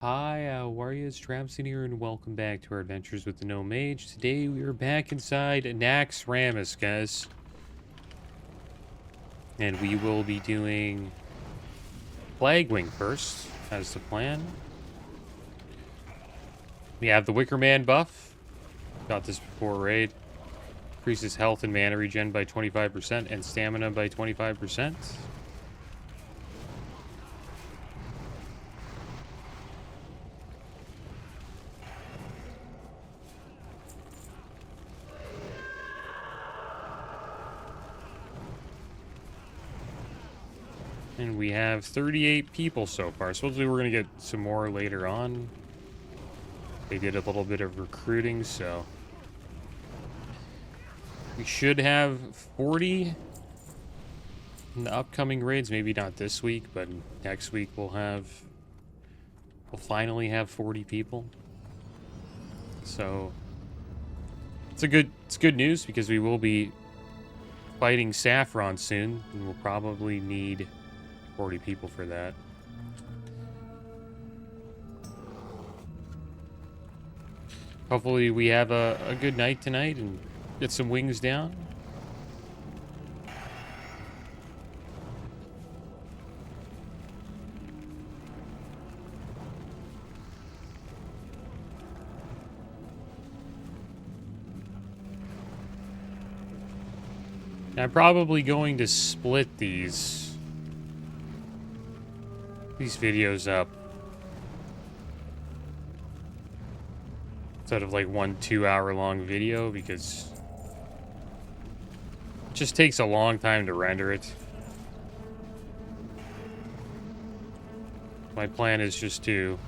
Hi, Warriors, Tramson here, and welcome back to our adventures with the Gnome Mage. Today we are back inside Naxxramas, guys. And we will be doing Flagwing first, as the plan. We have the Wicker Man buff. Got this before raid. Increases health and mana regen by 25% and stamina by 25%. And we have 38 people so far. Supposedly we're going to get some more later on. They did a little bit of recruiting, so we should have 40 in the upcoming raids. Maybe not this week, but next week we'll finally have 40 people. So it's good news because we will be fighting Saffron soon, and we'll probably need 40 people for that. Hopefully we have a good night tonight and get some wings down. I'm probably going to split these videos up instead of like one 2-hour long video because it just takes a long time to render it. My plan is just to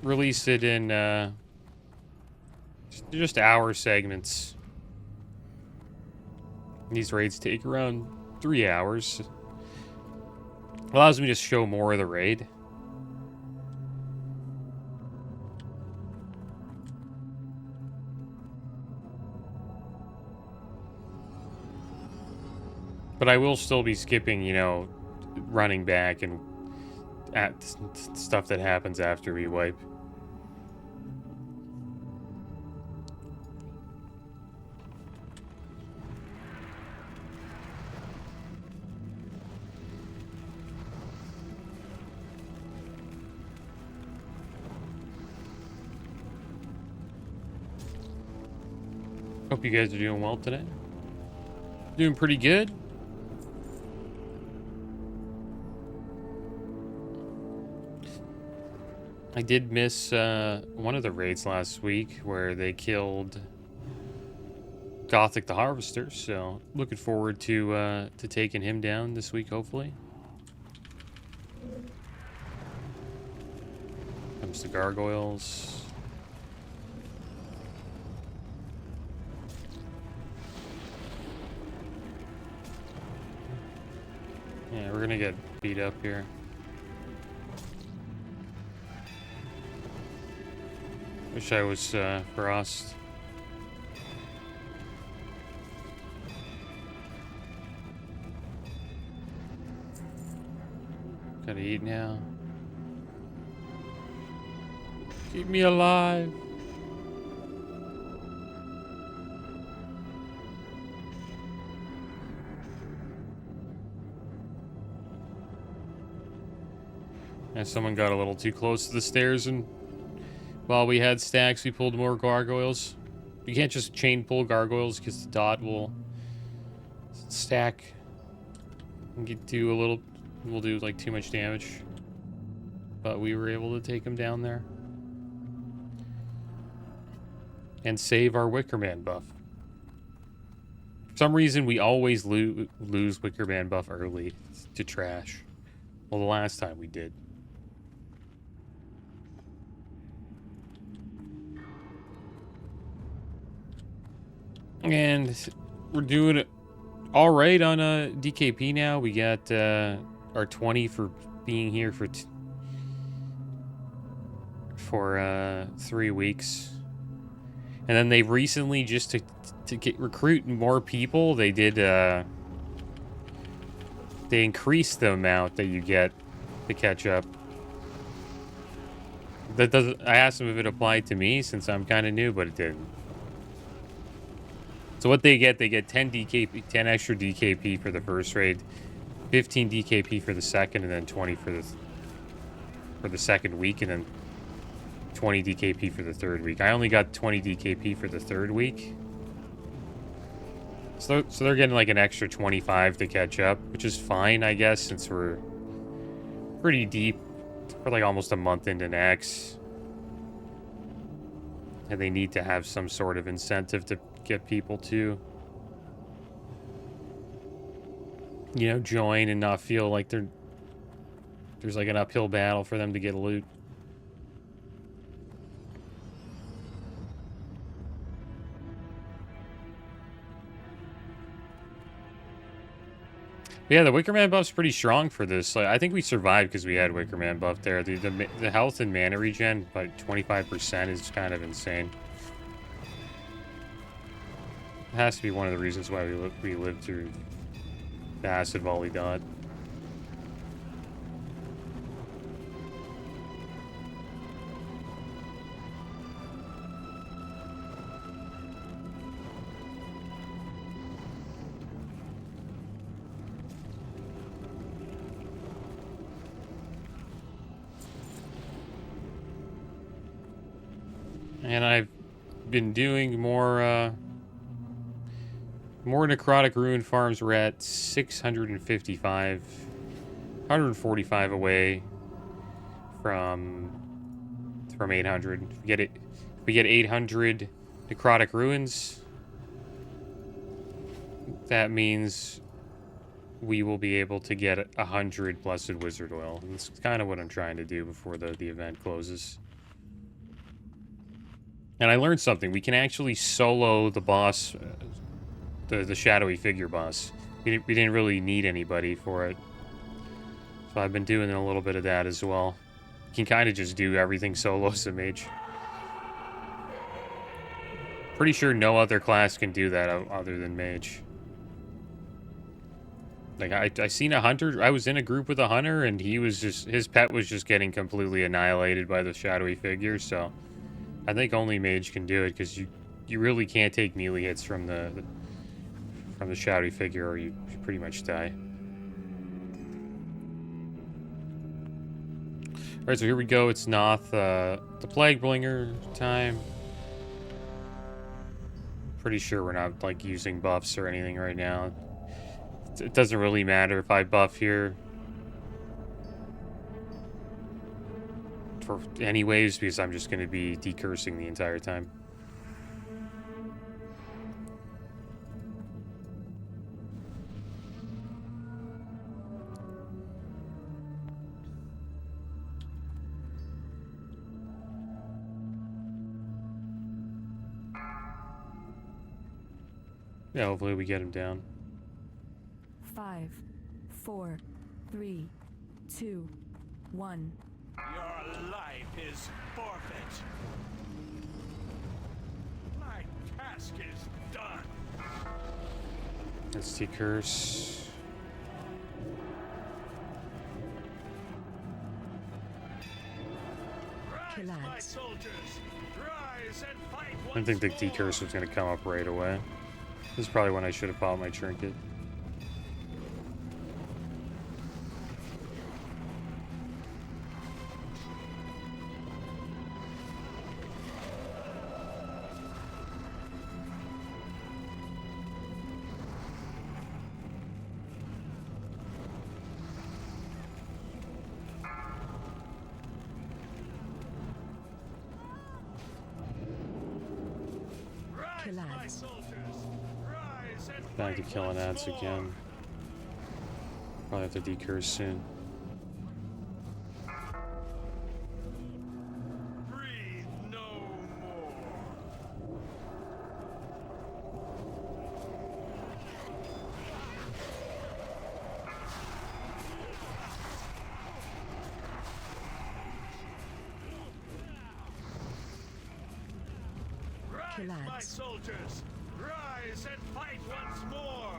release it in just hour segments. These raids take around 3 hours. Allows me to show more of the raid. But I will still be skipping, running back and at stuff that happens after we wipe. Hope you guys are doing well today. Doing pretty good. I did miss one of the raids last week where they killed Gothic the Harvester, so looking forward to taking him down this week, hopefully. Comes to gargoyles. Yeah, we're gonna get beat up here. Wish I was Frost. Gotta eat now. Keep me alive. Yeah, someone got a little too close to the stairs, and while we had stacks, we pulled more gargoyles. You can't just chain pull gargoyles because the dot will stack and we'll do like too much damage. But we were able to take him down there and save our Wicker Man buff. For some reason, we always lose Wicker Man buff early to trash. Well, the last time we did. And we're doing it all right on a DKP now. We got our 20 for being here for 3 weeks. And then they recently, just to recruit more people, they did they increase the amount that you get to catch up. That doesn't. I asked them if it applied to me since I'm kind of new, but it didn't. So what they get 10 DKP, 10 extra DKP for the first raid, 15 DKP for the second, and then 20 for the second week, and then 20 DKP for the third week. I only got 20 DKP for the third week. So they're getting like an extra 25 to catch up, which is fine, I guess, since we're pretty deep. We're like almost a month into Naxx. And they need to have some sort of incentive to get people to, you know, join and not feel like there's like an uphill battle for them to get loot. But yeah, the Wickerman buff's pretty strong for this. Like, I think we survived because we had Wickerman buff there. The health and mana regen by 25% is kind of insane. It has to be one of the reasons why we lived through the acid volley dot. And I've been doing more necrotic ruin farms. We're at 655, 145 away from 800. If we get 800 necrotic ruins, that means we will be able to get 100 blessed wizard oil. And that's kind of what I'm trying to do before the event closes. And I learned something. We can actually solo the boss, the shadowy figure boss. We didn't really need anybody for it. So I've been doing a little bit of that as well. You can kind of just do everything solo as a mage. Pretty sure no other class can do that other than mage. Like, I seen a hunter. I was in a group with a hunter, and his pet was just getting completely annihilated by the shadowy figure, so I think only mage can do it, because you really can't take melee hits from the shadowy figure, or you pretty much die. Alright, so here we go. It's Noth, the Plague Blinger time. Pretty sure we're not, like, using buffs or anything right now. It doesn't really matter if I buff here for anyways, because I'm just going to be decursing the entire time. Yeah, hopefully we get him down. 5, 4, 3, 2, 1. Your life is forfeit. My task is done. Let's decurse. Kill Rise, my ads. soldiers. Rise and fight I didn't think the once decurse was going to come up right away. This is probably when I should have bought my trinket. Kill ads. Back to killing ads again. Probably have to decurse soon. Breathe no more. Kill Rise, my ads. soldiers. Rise and fight once more.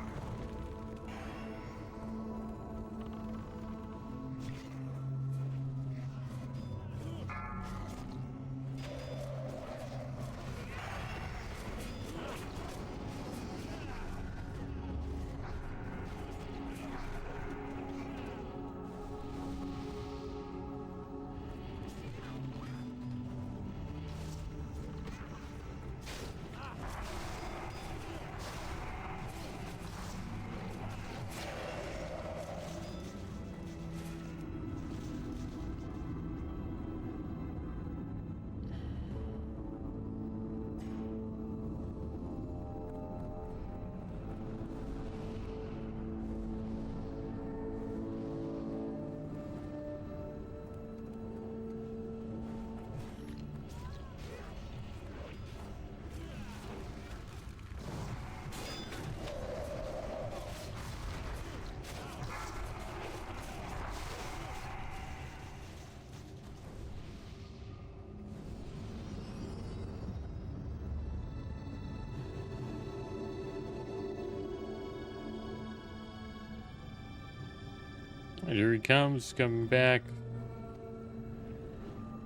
Here he comes, coming back.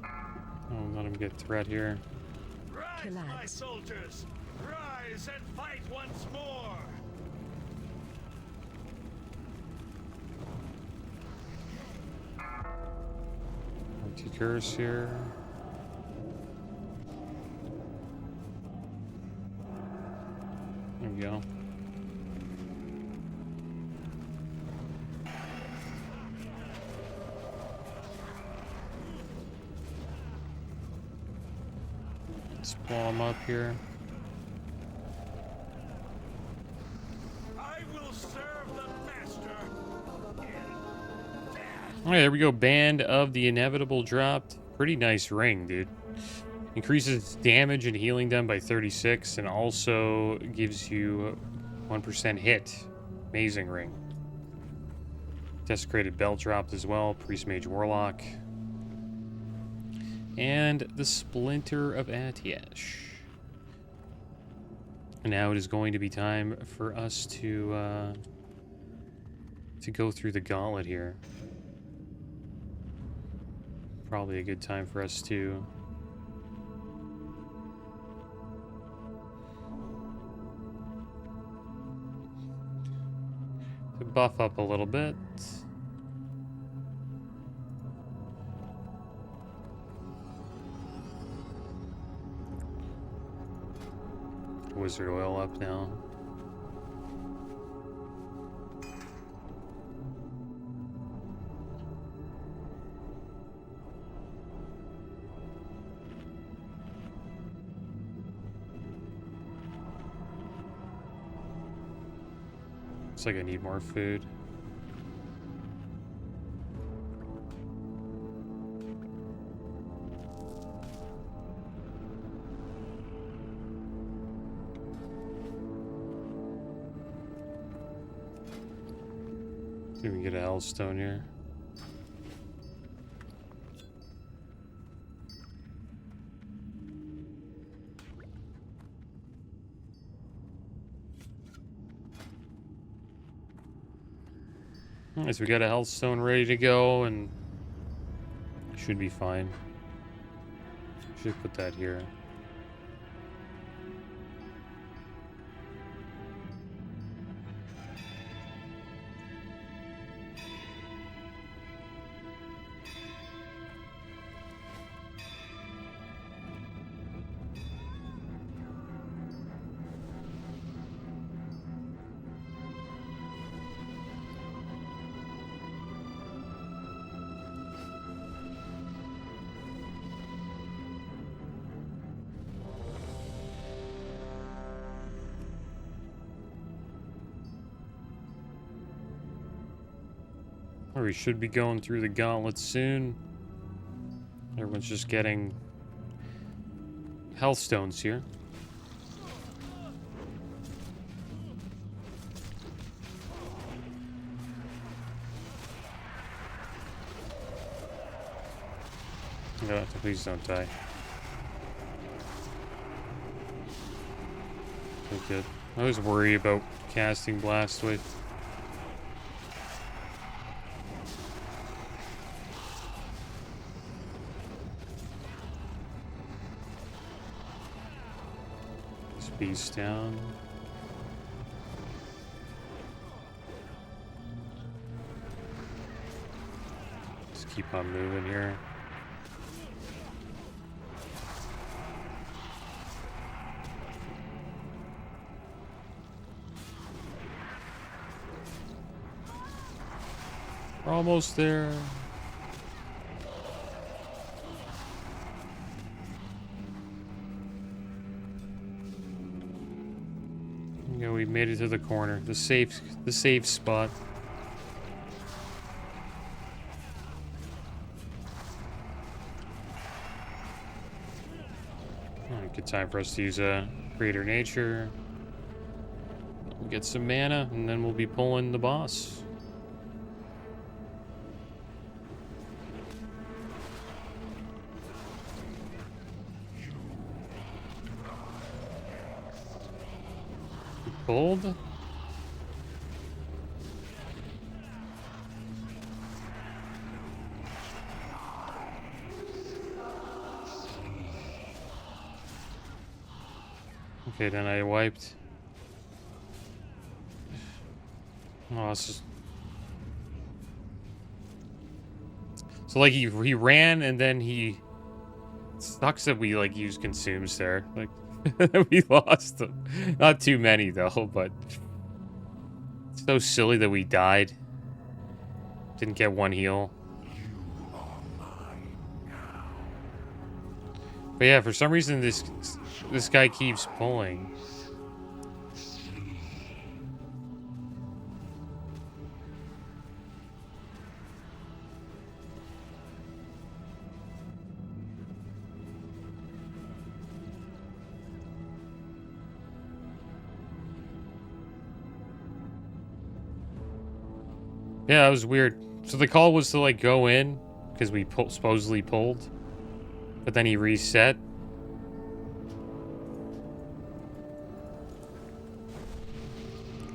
Oh, let him get threat here. Rise, my soldiers! Rise and fight once more! Anti-curse here. There we go. Let's blow him up here. I will serve the master in death. All right, there we go. Band of the Inevitable dropped. Pretty nice ring, dude. Increases damage and healing done by 36 and also gives you 1% hit. Amazing ring. Desecrated Belt dropped as well. Priest, Mage, Warlock. And the Splinter of Atiash. And now it is going to be time for us to go through the gauntlet here. Probably a good time for us to buff up a little bit. Wizard oil up now. Looks like I need more food. See if we can get a hellstone here. Alright, so we got a hellstone ready to go and should be fine. Should put that here. Or we should be going through the gauntlet soon. Everyone's just getting healthstones here. No, please don't die. Okay, good. I always worry about casting Blast Wave. Beast down. Just keep on moving here. We're almost there. Yeah, we made it to the corner, the safe spot. Alright, good time for us to use a Creator Nature. We'll get some mana, and then we'll be pulling the boss. Pulled. Okay, then I wiped. Oh, it's just... So, like, he ran, and then he... It sucks that we, like, used consumes there. Like, we lost them. Not too many, though, but... It's so silly that we died. Didn't get one heal. But yeah, for some reason, this guy keeps pulling. Yeah, that was weird. So the call was to, like, go in, because we supposedly pulled. But then he reset.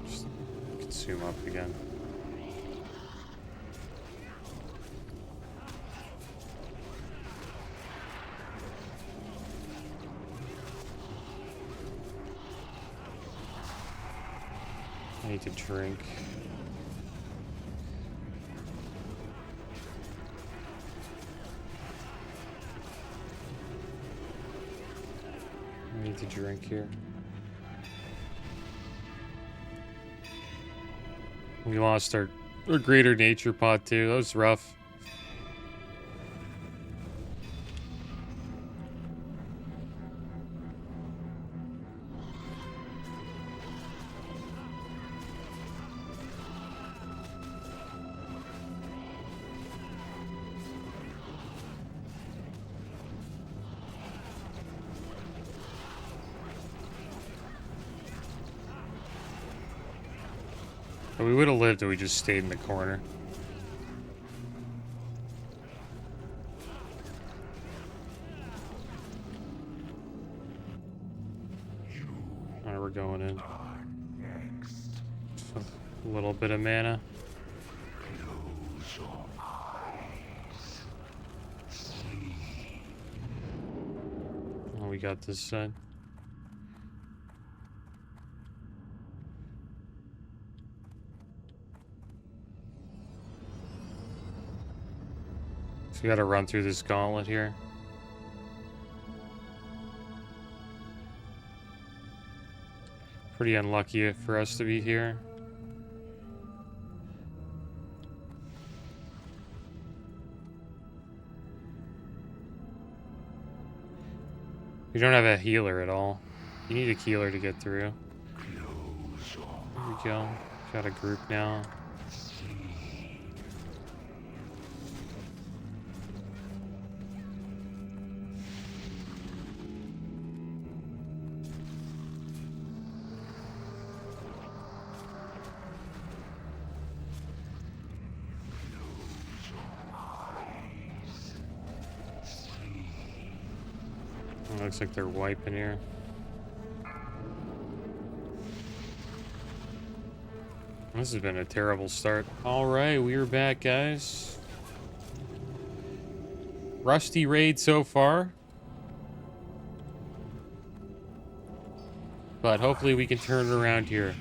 Just consume up again. I need to drink. I need to drink here. We lost our greater nature pot too. That was rough. We would have lived if we just stayed in the corner. Alright, we're going in. A little bit of mana. Oh, we got this side. So we gotta run through this gauntlet here. Pretty unlucky for us to be here. We don't have a healer at all. You need a healer to get through. There we go. Got a group now. Looks like they're wiping here. This has been a terrible start. Alright, we are back, guys. Rusty raid so far. But hopefully we can turn it around here.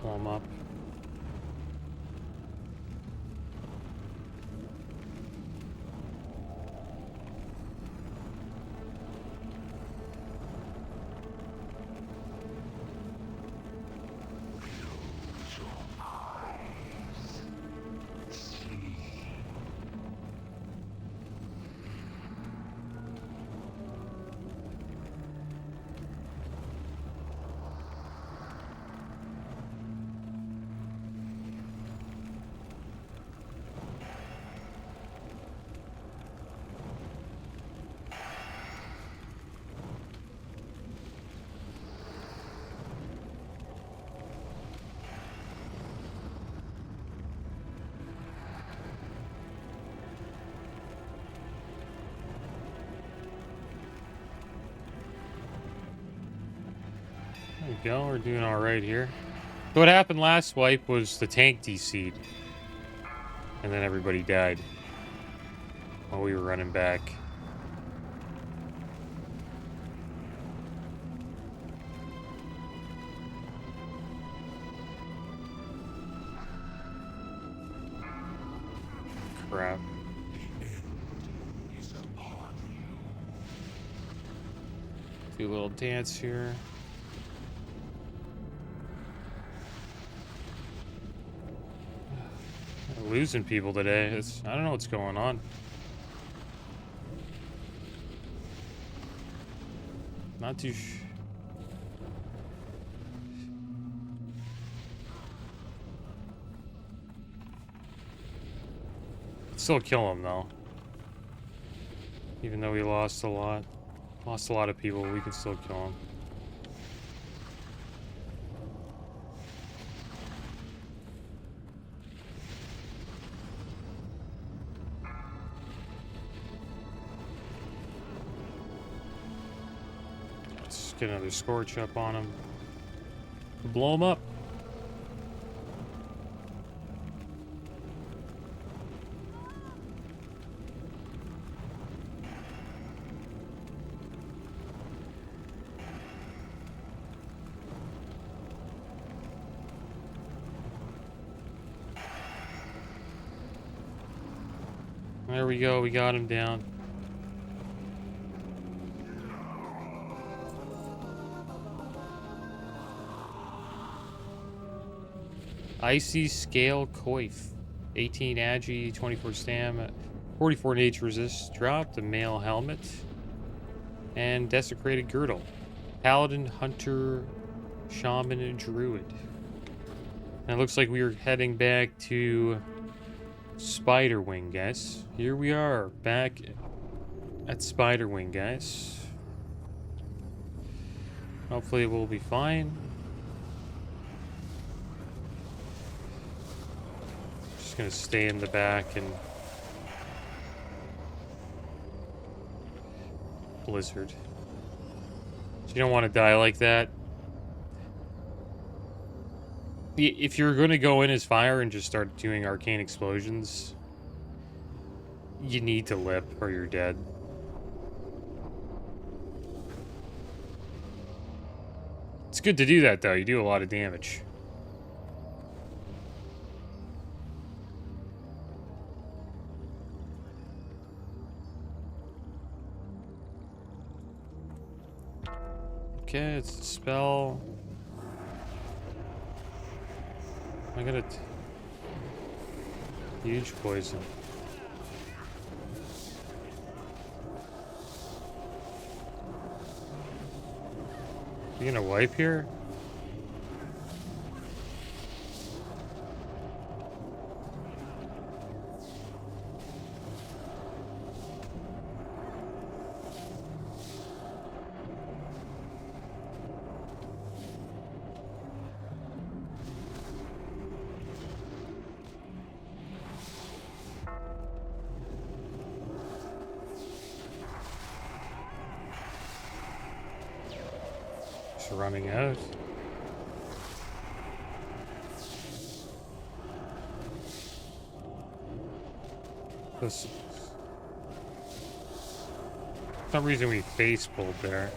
Pull them up. There we go, we're doing alright here. So what happened last wipe was the tank DC'd. And then everybody died while we were running back. Crap. Do a little dance here. We're losing people today. I don't know what's going on. Not too Still kill him though. Even though we lost a lot. Lost a lot of people, we can still kill him. Let's get another scorch up on him. Blow him up. There we go, we got him down. Icy Scale Coif. 18 Agi, 24 Stam, 44 Nature Resist. Dropped a male helmet. And Desecrated Girdle. Paladin, Hunter, Shaman, and Druid. And it looks like we are heading back to Spiderwing, guys. Here we are, back at Spiderwing, guys. Hopefully we'll be fine. Just gonna stay in the back and blizzard. So you don't want to die like that. If you're going to go in as fire and just start doing arcane explosions, you need to lip or you're dead. It's good to do that though, you do a lot of damage. Okay, it's a spell. I got a huge poison. You gonna wipe here? Running out. This, for some reason we face pulled there.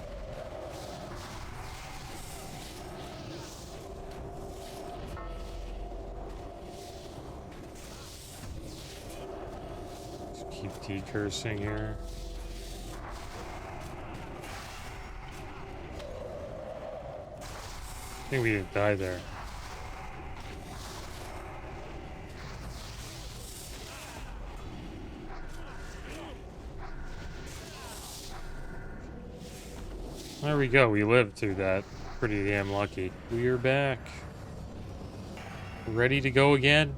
Just keep decursing here. I think we didn't die there. There we go, we lived through that. Pretty damn lucky. We are back. Ready to go again?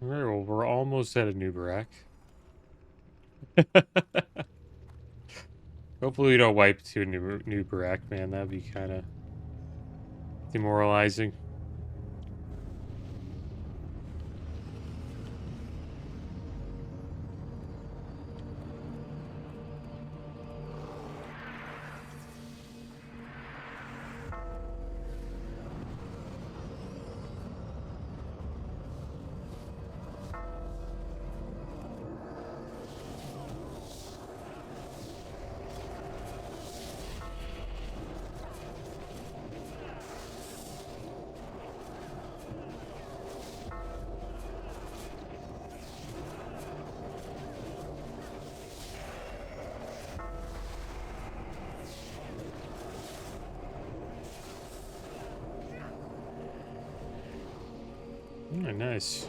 Alright, well, we're almost at a new barack. Hopefully we don't wipe to a new barack, man. That'd be kind of demoralizing. Oh, nice.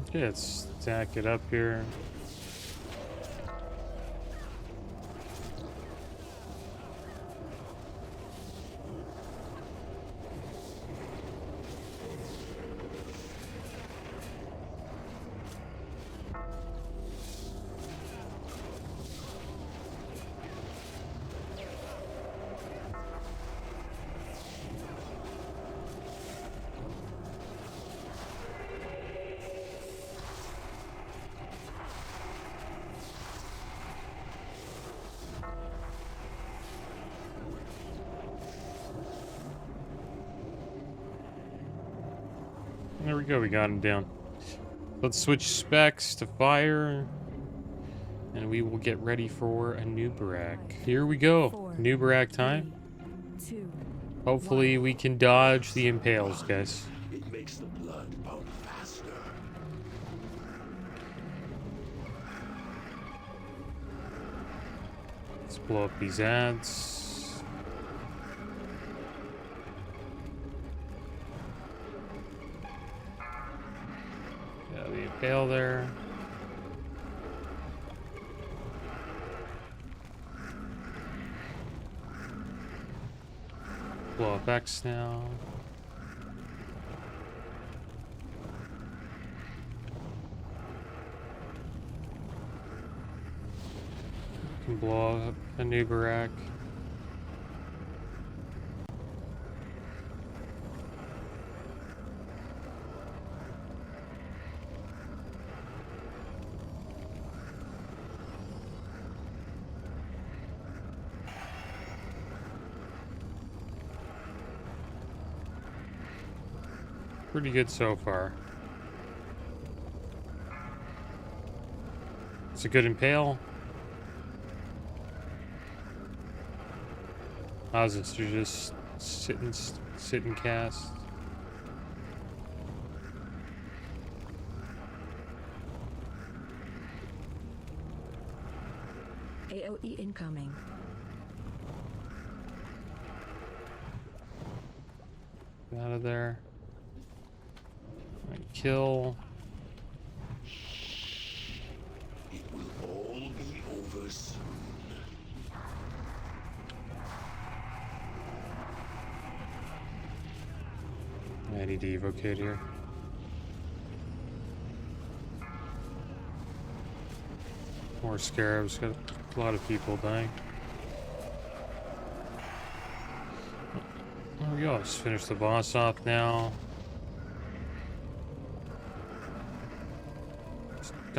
Okay, let's stack it up here. There we go, we got him down. Let's switch specs to fire, and we will get ready for a new barack. Here we go, new barack time. Hopefully we can dodge the impales, guys. It makes the blood pump faster. Let's blow up these ads. Impale there. Blow up X now. Can blow up a new barack. Pretty good so far. It's a good impale. How's this? You're just sit and cast. AOE incoming. Out of there. Kill. It will all be over soon. I need to evocate here. More scarabs. Got a lot of people dying. There we go. Let's finish the boss off now.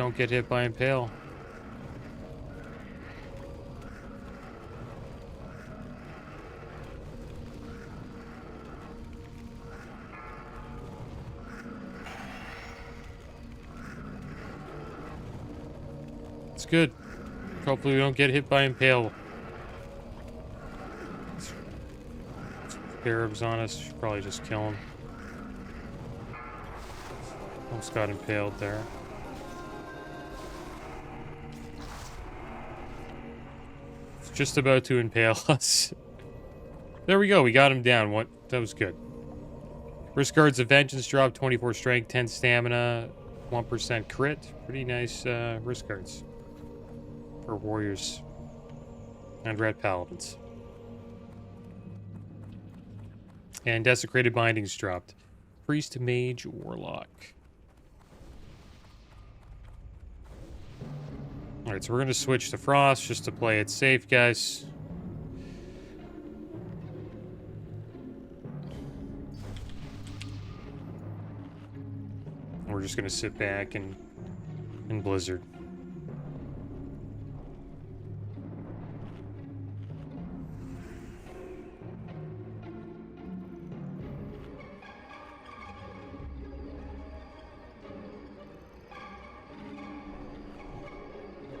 don't get hit by Impale. It's good. Hopefully we don't get hit by Impale. Scarabs on us. Should probably just kill him. Almost got impaled there. It's just about to impale us. There we go. We got him down. What? That was good. Risk guards of vengeance drop, 24 strength, 10 stamina, 1% crit. Pretty nice risk guards for warriors and red paladins. And desecrated bindings dropped. Priest, mage, warlock. Alright, so we're going to switch to Frost just to play it safe, guys. We're just going to sit back and Blizzard.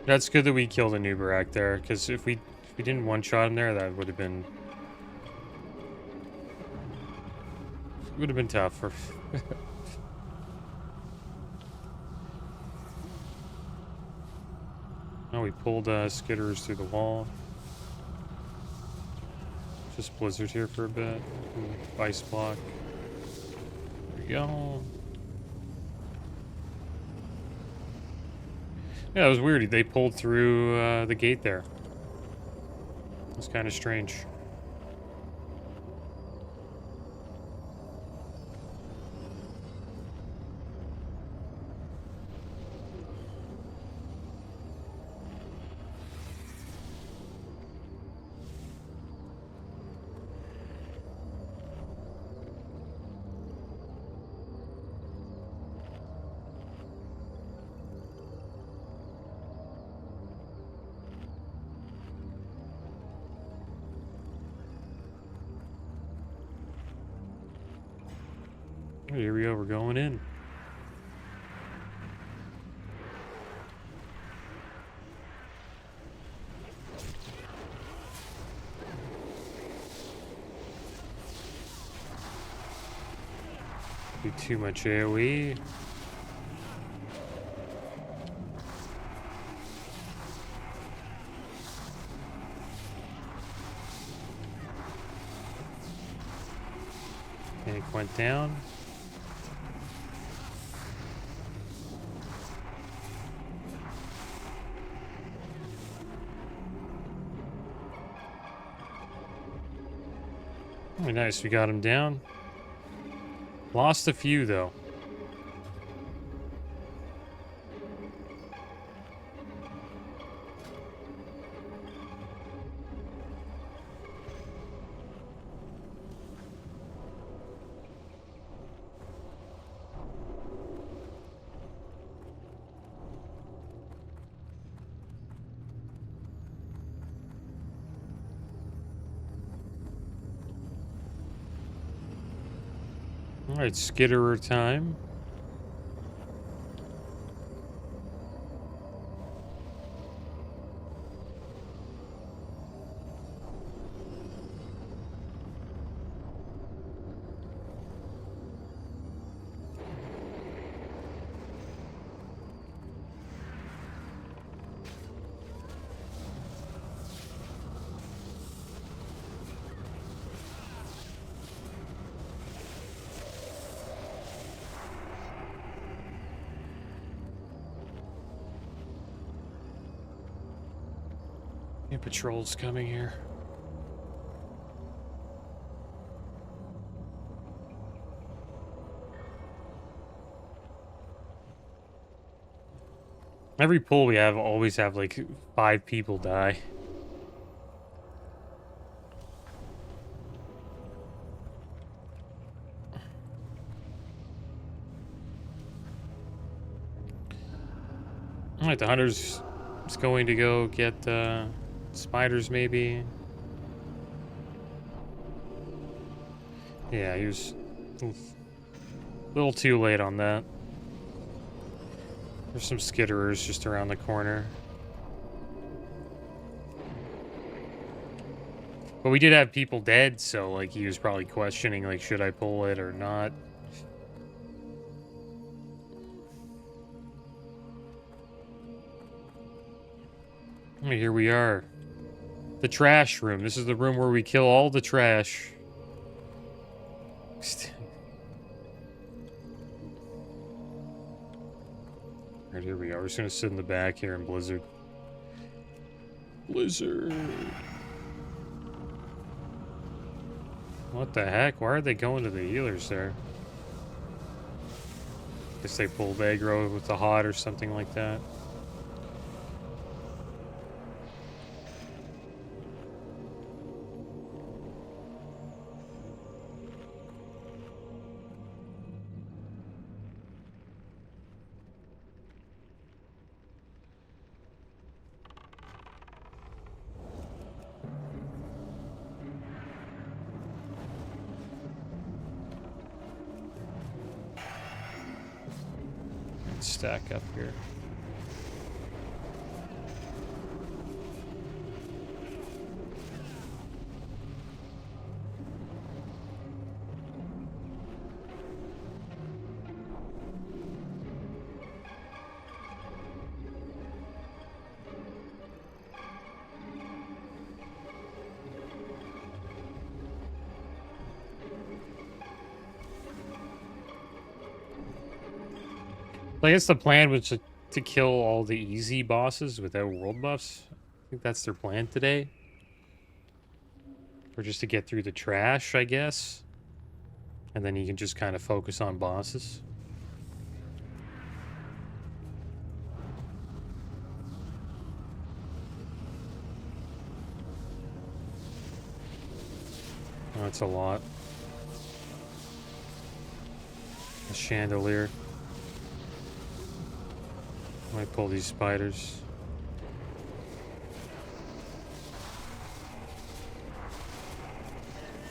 That's good that we killed a Nubarak there, because if we didn't one-shot him there, that would have been tough for. Oh, we pulled skitterers through the wall. Just Blizzard here for a bit. Ice block. There we go. Yeah, it was weird. They pulled through the gate there. It was kind of strange. Here we go, we're going in. Do too much AoE. Tank went down. Oh, nice, we got him down. Lost a few, though. Alright, skitterer time. Yeah, patrols coming here. Every pull we have always have like 5 people die. Alright, the hunter's is going to go get spiders, maybe. Yeah, he was a little too late on that. There's some skitterers just around the corner. But we did have people dead, so, like, he was probably questioning, like, should I pull it or not? And here we are. The trash room. This is the room where we kill all the trash. Alright, here we are. We're just gonna sit in the back here in Blizzard. Blizzard! What the heck? Why are they going to the healers there? Guess they pulled aggro with the hot or something like that. Stack up here. I guess the plan was to kill all the easy bosses without world buffs. I think that's their plan today. Or just to get through the trash, I guess. And then you can just kind of focus on bosses. Oh, that's a lot. A chandelier. Might pull these spiders.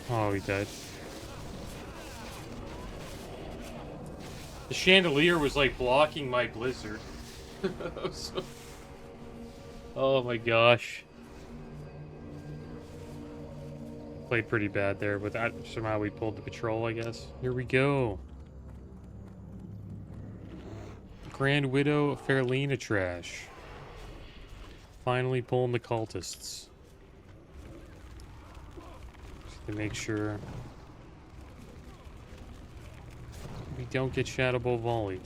Oh, he died. The chandelier was like blocking my blizzard. Oh my gosh. Played pretty bad there, but that, somehow we pulled the patrol, I guess. Here we go. Grand Widow Fairlena trash. Finally pulling the cultists. Just to make sure we don't get Shadow Bow volleyed.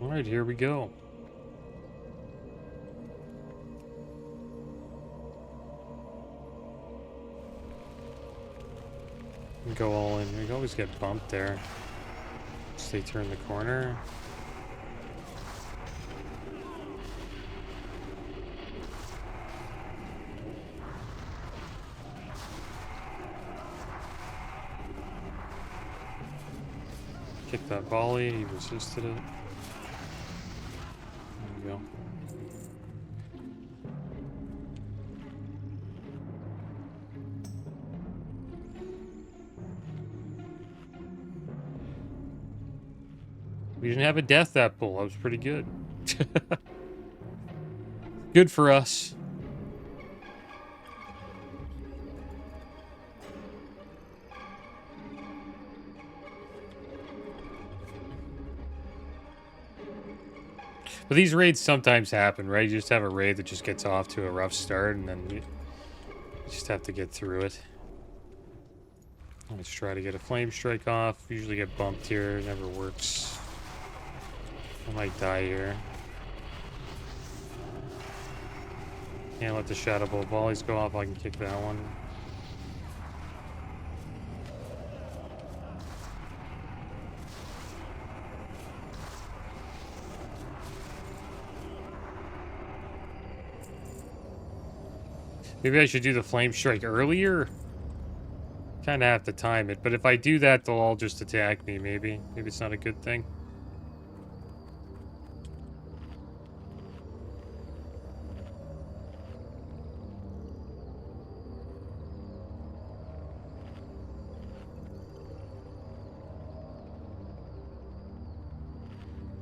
Alright, here we go. Go all in. We always get bumped there. So they turn the corner. Kick that volley, he resisted it. There we go. We didn't have a death that pull. That was pretty good. Good for us. But these raids sometimes happen, right? You just have a raid that just gets off to a rough start, and then you just have to get through it. Let's try to get a flame strike off. Usually get bumped here. It never works. I might die here. Can't let the Shadow Bolt volleys go off. I can kick that one. Maybe I should do the flame strike earlier. Kind of have to time it, but if I do that, they'll all just attack me, maybe. Maybe it's not a good thing.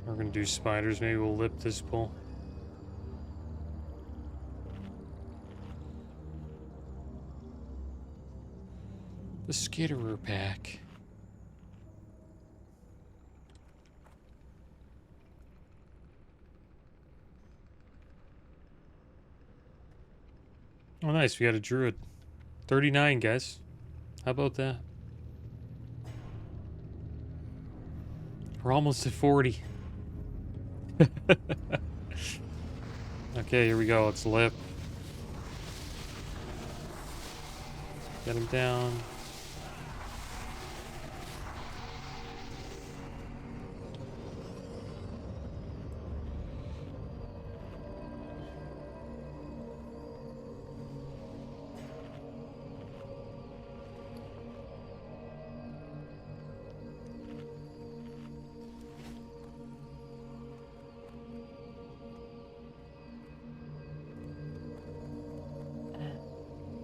We're gonna do spiders. Maybe we'll lip this pull. The Skitterer pack. Oh, nice. We got a druid. 39, guys. How about that? We're almost at 40. Okay, here we go. Let's lip. Get him down.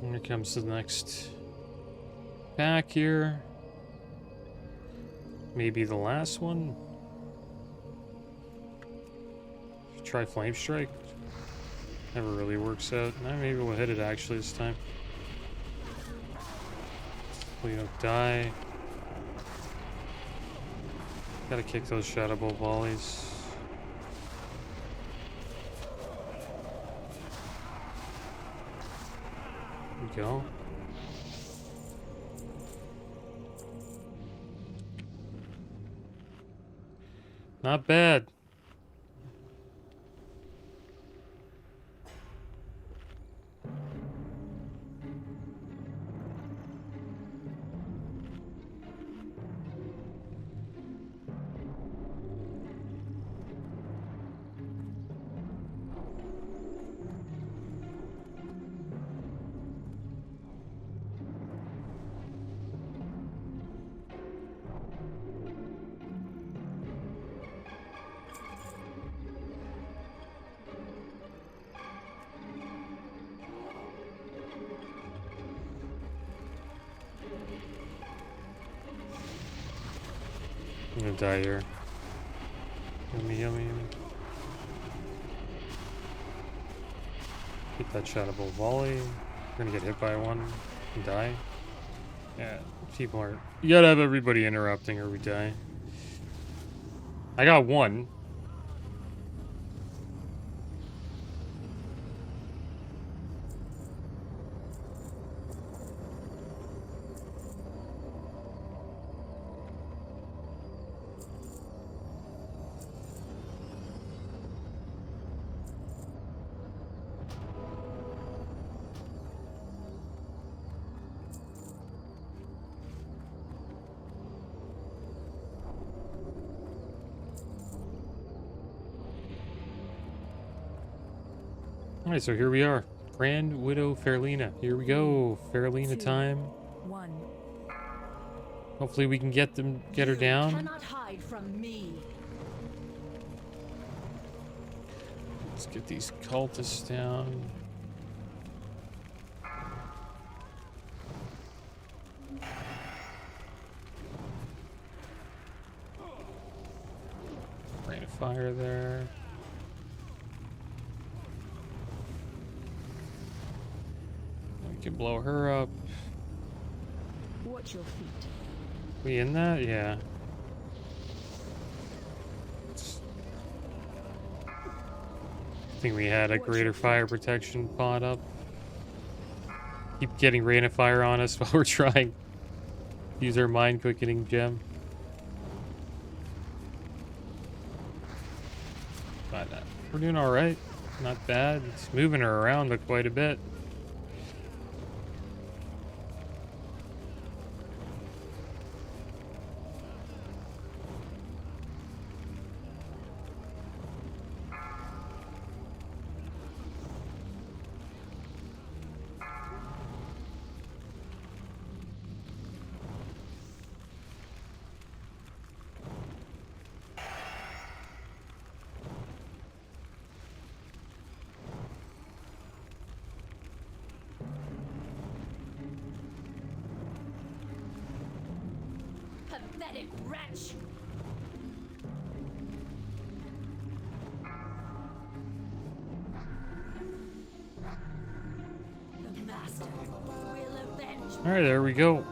Here comes the next pack here. Maybe the last one. Try Flame Strike. Never really works out. Maybe we'll hit it actually this time. We don't die. Gotta kick those Shadow Bolt volleys. Go. Not bad. I'm gonna die here. Yummy, yummy, yummy. Hit that Shadow Bolt volley. We're gonna get hit by one and die. Yeah, people are. You gotta have everybody interrupting or we die. I got one. Alright, so here we are. Grand Widow Fairlina. Here we go. Fairlina time. 1. Hopefully we can get her down. Cannot hide from me. Let's get these cultists down. Rain of fire there. We can blow her up. Watch your feet. We in that? Yeah. I think we had a greater fire protection pod up. Keep getting rain of fire on us while we're trying. Use our mind quickening gem. But we're doing alright. Not bad. It's moving her around but quite a bit. Pathetic wretch! The master will avenge. Alright, there we go.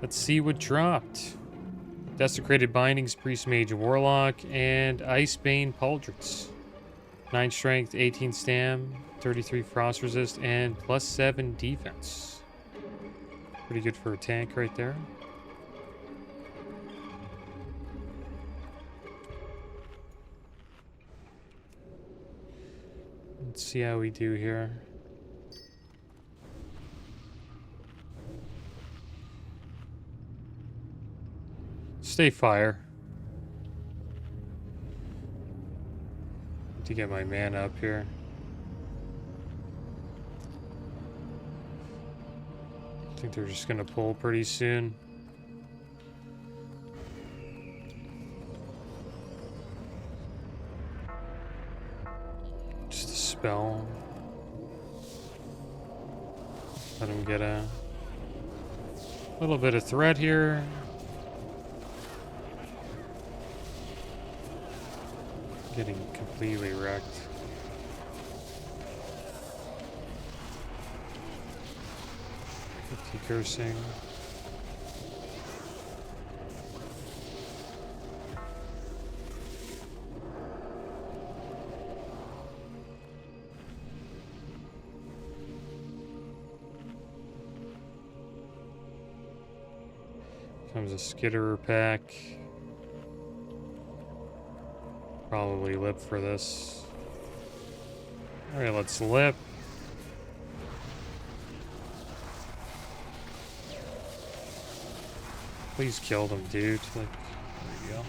Let's see what dropped. Desecrated Bindings, Priest Mage Warlock, and Icebane Pauldrons. 9 strength, 18 stam, 33 frost resist, and +7 defense. Pretty good for a tank right there. Let's see how we do here. Stay fire. To get my mana up here. I think they're just gonna pull pretty soon. Just a spell. Let him get a little bit of threat here. Getting completely wrecked. Cursing. Comes a skitterer pack. Probably lip for this. Alright, let's lip. Please kill them, dude. Like, there you go.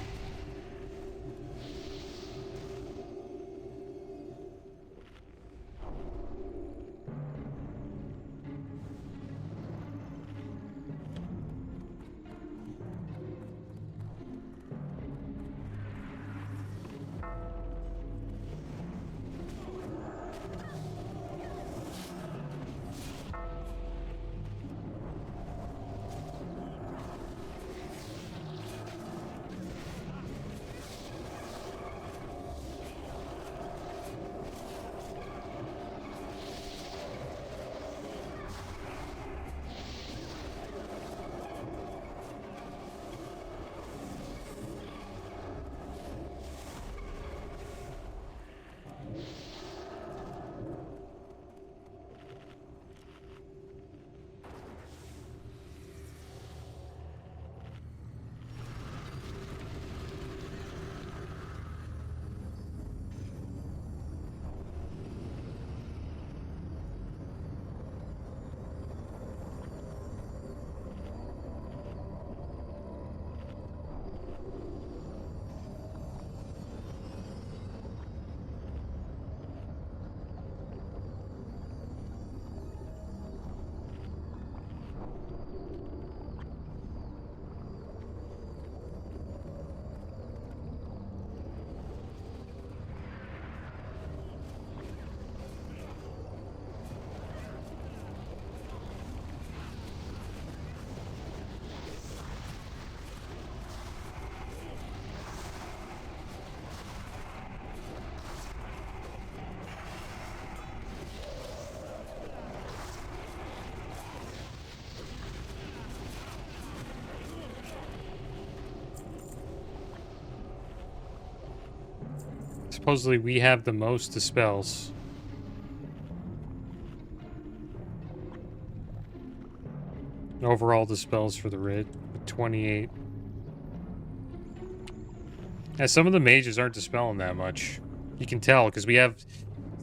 Supposedly we have the most dispels. Overall dispels for the raid, with 28. Yeah, some of the mages aren't dispelling that much. You can tell, because we have,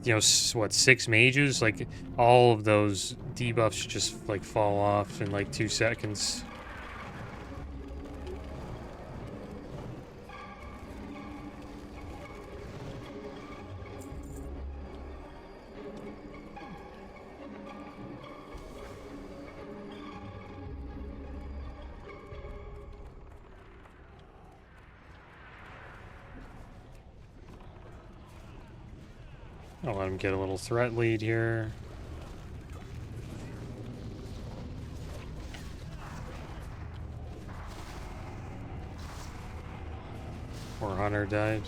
you know, what, 6 mages? Like, all of those debuffs just, like, fall off in, like, 2 seconds. I'll let him get a little threat lead here. Poor Hunter died.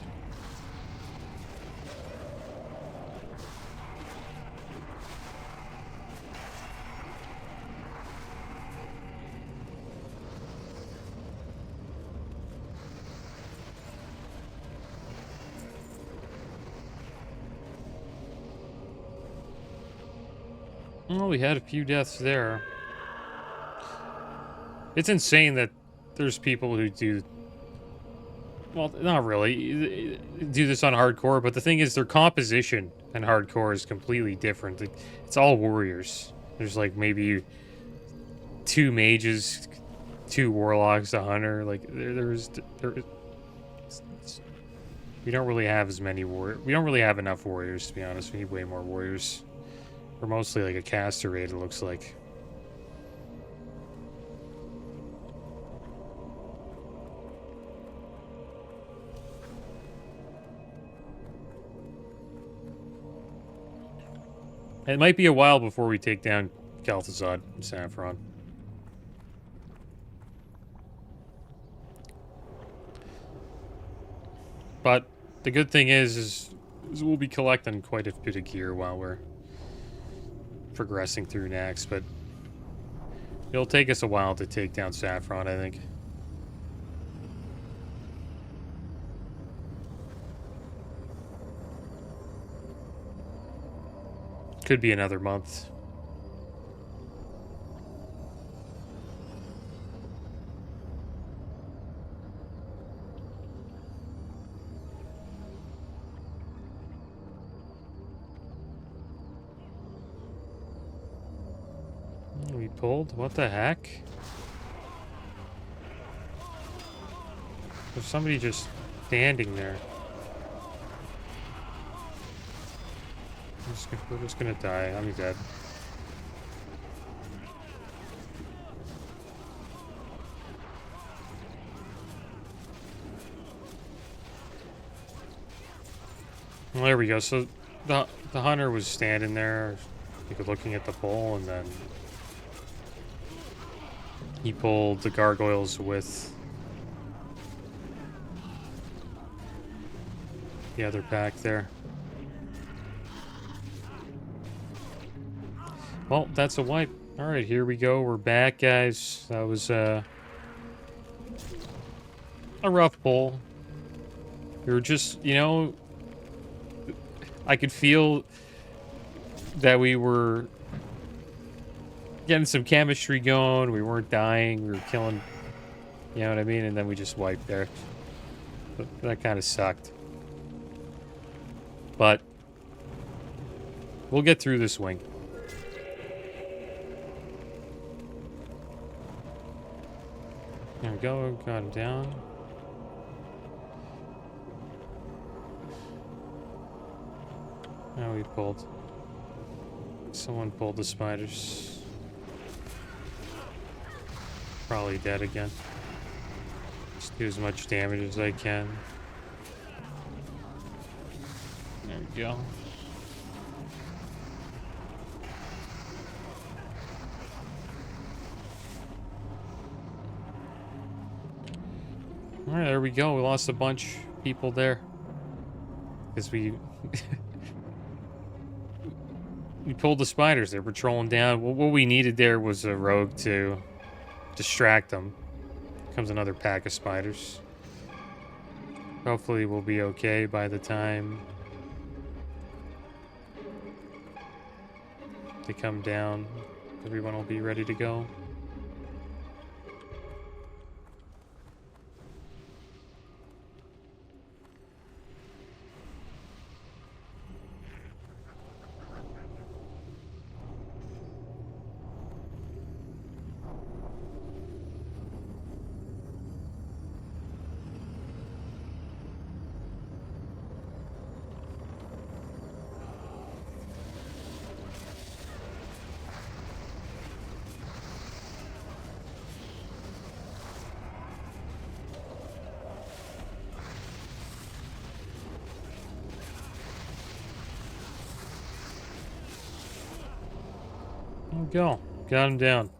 Well, we had a few deaths there. It's insane that there's people who do... Well, not really. Do this on hardcore, but the thing is, their composition in hardcore is completely different. It's all warriors. There's, like, maybe 2 mages, 2 warlocks, a hunter. Like, we don't really have as many warriors. We don't really have enough warriors, to be honest. We need way more warriors. We're mostly like a caster raid, it looks like. It might be a while before we take down Kel'Thuzad and Saffron. But the good thing is we'll be collecting quite a bit of gear while we're progressing through Nax, but it'll take us a while to take down Saffron, I think. Could be another month. We pulled? What the heck? There's somebody just standing there. We're just gonna die. I'm dead. Well, there we go. So the hunter was standing there, like, looking at the pole, and then he pulled the gargoyles with the other pack there. Well, that's a wipe. Alright, here we go. We're back, guys. That was a rough pull. We were just, you know, I could feel that we were getting some chemistry going. We weren't dying. We were killing, you know what I mean? And then we just wiped there. That kind of sucked. But we'll get through this wing. There we go. Got him down. Now we pulled. Someone pulled the spiders. Probably dead again. Just do as much damage as I can. There we go. Alright, there we go. We lost a bunch of people there. Because we... we pulled the spiders. They were patrolling down. What we needed there was a rogue to distract them. Comes another pack of spiders. Hopefully we'll be okay by the time they come down. Everyone will be ready to go. There we go. Got him down.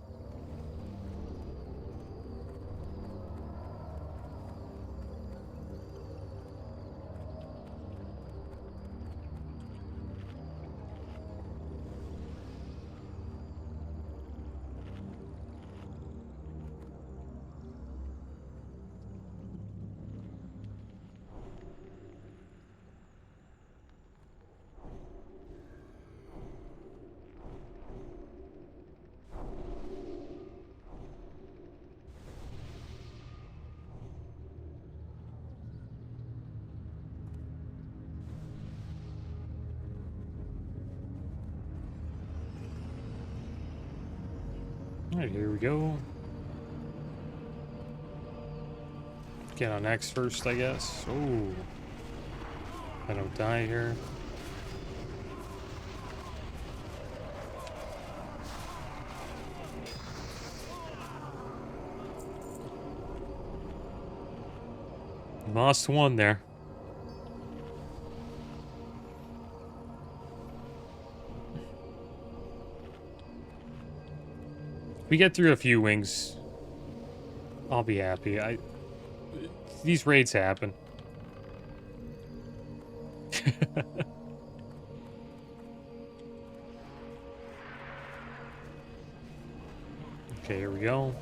Alright, here we go. Get on X first, I guess. Oh. I don't die here. Lost one there. We get through a few wings, I'll be happy. These raids happen. Okay, here we go.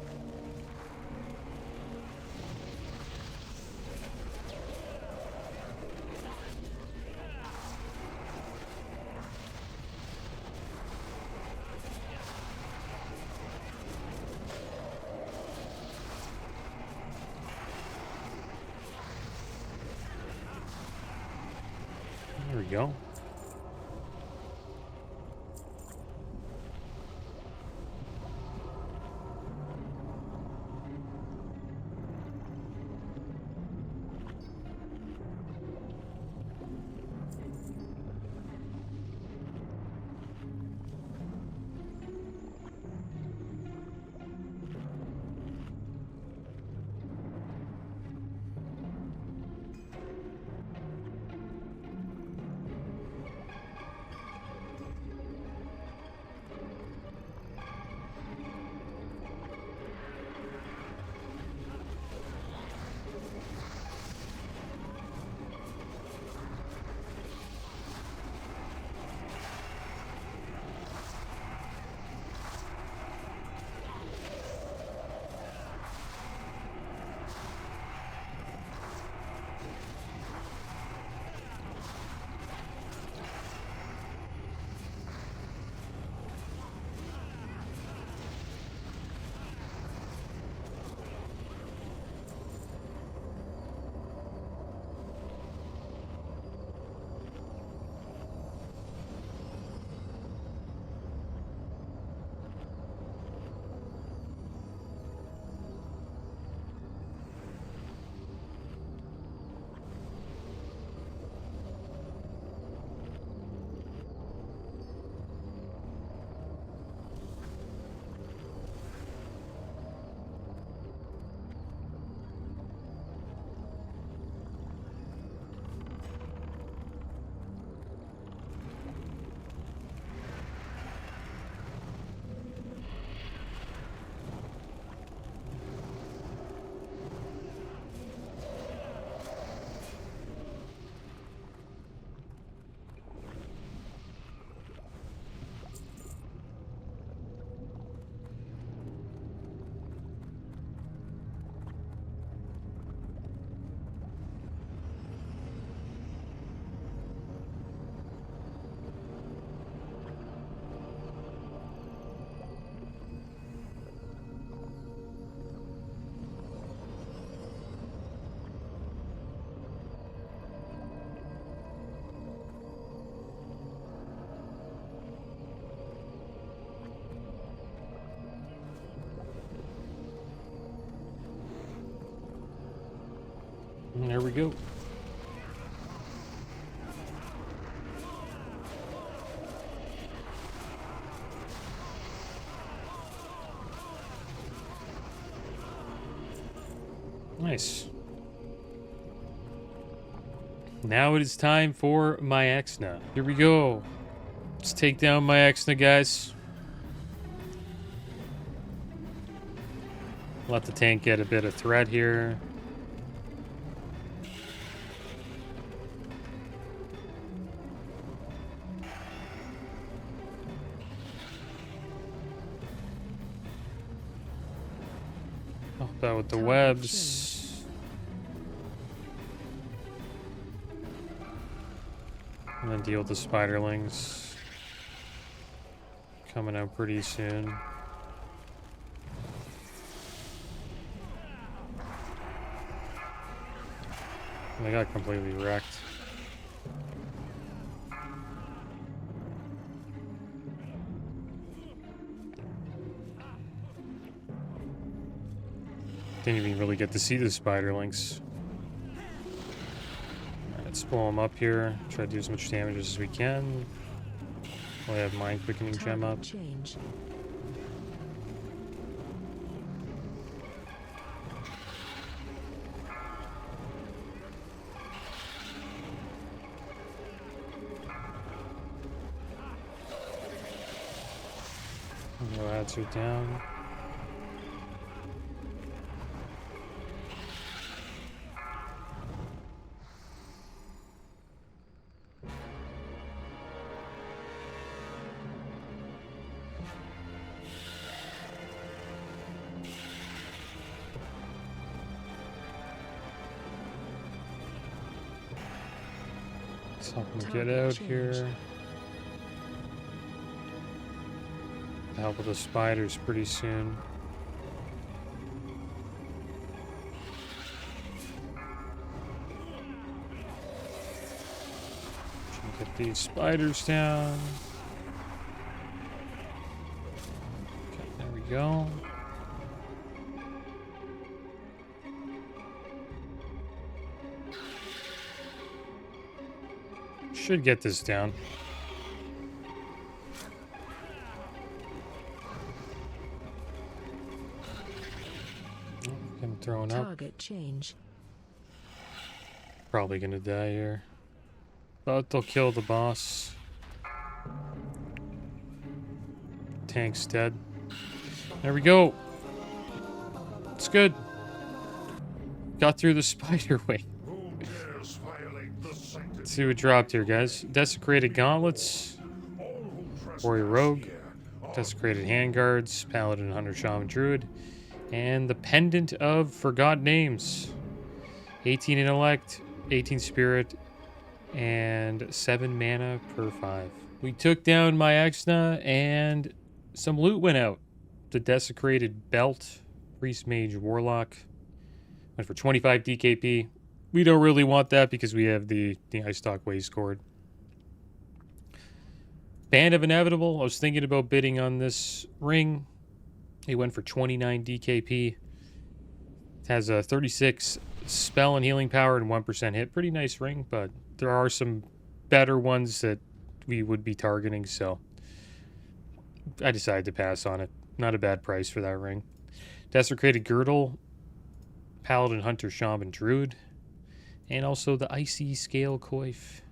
There we go. And there we go. Nice. Now it is time for my Naxxramas. Here we go. Let's take down my Naxxramas, guys. Let the tank get a bit of threat here. Help out with the webs. And then deal with the spiderlings. Coming out pretty soon. They got completely wrecked. Didn't even really get to see the spiderlings. Let's pull them up here. Try to do as much damage as we can. We have Mind Quickening Gem up. Change. No ads are down. Let's help them get out here. Help with the spiders pretty soon. Get these spiders down. Okay, there we go. Should get this down. Him throwing up. Target change. Probably gonna die here. But they'll kill the boss. Tank's dead. There we go. It's good. Got through the spider wing. Let's see what dropped here, guys. Desecrated gauntlets. Warrior rogue. Desecrated handguards. Paladin, hunter, shaman, druid. And the pendant of forgot names. 18 intellect, 18 spirit, and 7 mana per 5. We took down my Naxxramas and some loot went out. The desecrated belt, priest, mage, warlock. Went for 25 DKP. We don't really want that because we have the high stock waste cord. Band of Inevitable. I was thinking about bidding on this ring. It went for 29 DKP. It has a 36 spell and healing power and 1% hit. Pretty nice ring, but there are some better ones that we would be targeting, so I decided to pass on it. Not a bad price for that ring. Desecrated girdle, paladin, hunter, shaman, druid, and also the icy scale coif.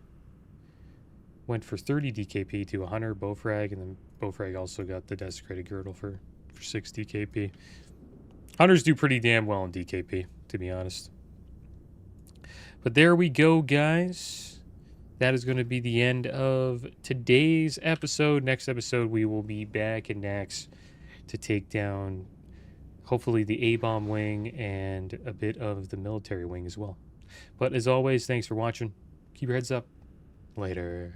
Went for 30 DKP to a hunter, bowfrag, and then bowfrag also got the desecrated girdle for 6 DKP. Hunters do pretty damn well in DKP, to be honest. But there we go, guys. That is going to be the end of today's episode. Next episode, we will be back in Nax to take down, hopefully, the A-bomb wing and a bit of the military wing as well. But as always, thanks for watching. Keep your heads up. Later.